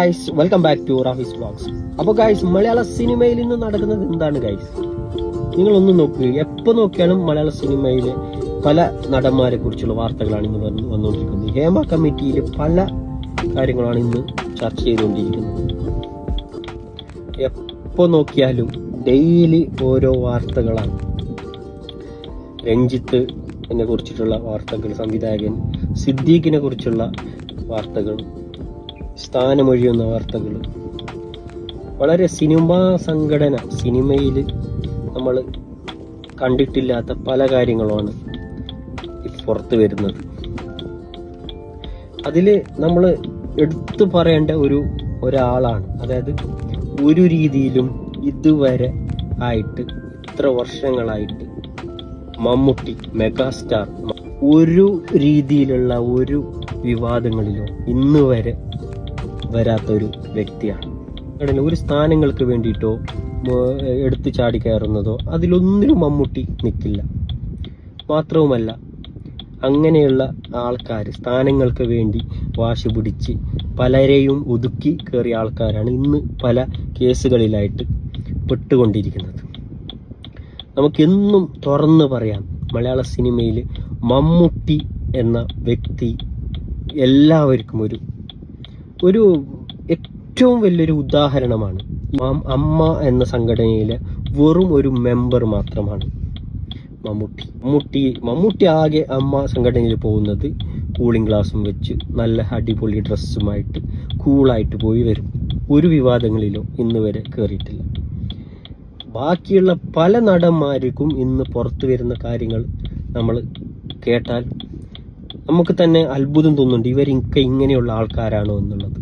Guys welcome back to Rafi's vlogs. അപ്പോൾ guys, Malayala സിനിമയിൽ ഇന്ന് നടക്കുന്നത് എന്താണ് ഗൈസ്? നിങ്ങളൊന്ന് നോക്കുക. എപ്പോൾ നോക്കിയാലും മലയാള സിനിമയിലെ പല നടന്മാരെ കുറിച്ചുള്ള വാർത്തകളാണ് ഇന്ന് വന്നുകൊണ്ടിരിക്കുന്നത്. ഹേമ കമ്മിറ്റിയിൽ പല കാര്യങ്ങളാണ് ഇന്ന് ചർച്ച ചെയ്തുകൊണ്ടിരിക്കുന്നത്. എപ്പോൾ നോക്കിയാലും ഡെയിലി ഓരോ വാർത്തകളാണ്. രഞ്ജിത്ത് എന്നെ കുറിച്ചിട്ടുള്ള വാർത്തകൾ, സംവിധായകൻ സിദ്ദീഖിനെ കുറിച്ചുള്ള വാർത്തകൾ, സ്ഥാനമൊഴിയുന്ന വാർത്തകൾ, വളരെ സംഘടന സിനിമയിൽ നമ്മൾ കണ്ടിട്ടില്ലാത്ത പല കാര്യങ്ങളുമാണ് പുറത്തു വരുന്നത്. അതിൽ നമ്മൾ എടുത്തു പറയേണ്ട ഒരാളാണ്, അതായത് ഒരു രീതിയിലും ഇതുവരെ ആയിട്ട് ഇത്ര വർഷങ്ങളായിട്ട് മമ്മൂട്ടി മെഗാസ്റ്റാർ ഒരു രീതിയിലുള്ള ഒരു വിവാദങ്ങളിലോ ഇന്ന് വരെ വരാത്ത ഒരു വ്യക്തിയാണ്. ഒരു സ്ഥാനങ്ങൾക്ക് വേണ്ടിയിട്ടോ എടുത്തു ചാടി കയറുന്നതോ അതിലൊന്നിനും മമ്മൂട്ടി നിൽക്കില്ല. മാത്രവുമല്ല, അങ്ങനെയുള്ള ആൾക്കാർ സ്ഥാനങ്ങൾക്ക് വേണ്ടി വാശി പിടിച്ച് പലരെയും ഒതുക്കി കയറിയ ആൾക്കാരാണ് ഇന്ന് പല കേസുകളിലായിട്ട് പെട്ടുകൊണ്ടിരിക്കുന്നത്. നമുക്കെന്നും തുറന്നു പറയാം, മലയാള സിനിമയിൽ മമ്മൂട്ടി എന്ന വ്യക്തി എല്ലാവർക്കും ഒരു ഏറ്റവും വലിയൊരു ഉദാഹരണമാണ്. അമ്മ എന്ന സംഘടനയിലെ വെറും ഒരു മെമ്പർ മാത്രമാണ് മമ്മൂട്ടി ആകെ അമ്മ സംഘടനയിൽ പോകുന്നത് കൂളിംഗ് ഗ്ലാസും വെച്ച് നല്ല അടിപൊളി ഡ്രസ്സുമായിട്ട് കൂളായിട്ട് പോയി വരും. ഒരു വിവാദങ്ങളിലോ ഇന്ന് വരെ കയറിയിട്ടില്ല. ബാക്കിയുള്ള പല നടന്മാർക്കും ഇന്ന് പുറത്തു വരുന്ന കാര്യങ്ങൾ നമ്മൾ കേട്ടാൽ നമുക്ക് തന്നെ അത്ഭുതം തോന്നുന്നുണ്ട്, ഇവരൊക്കെ ഇങ്ങനെയുള്ള ആൾക്കാരാണോ എന്നുള്ളത്.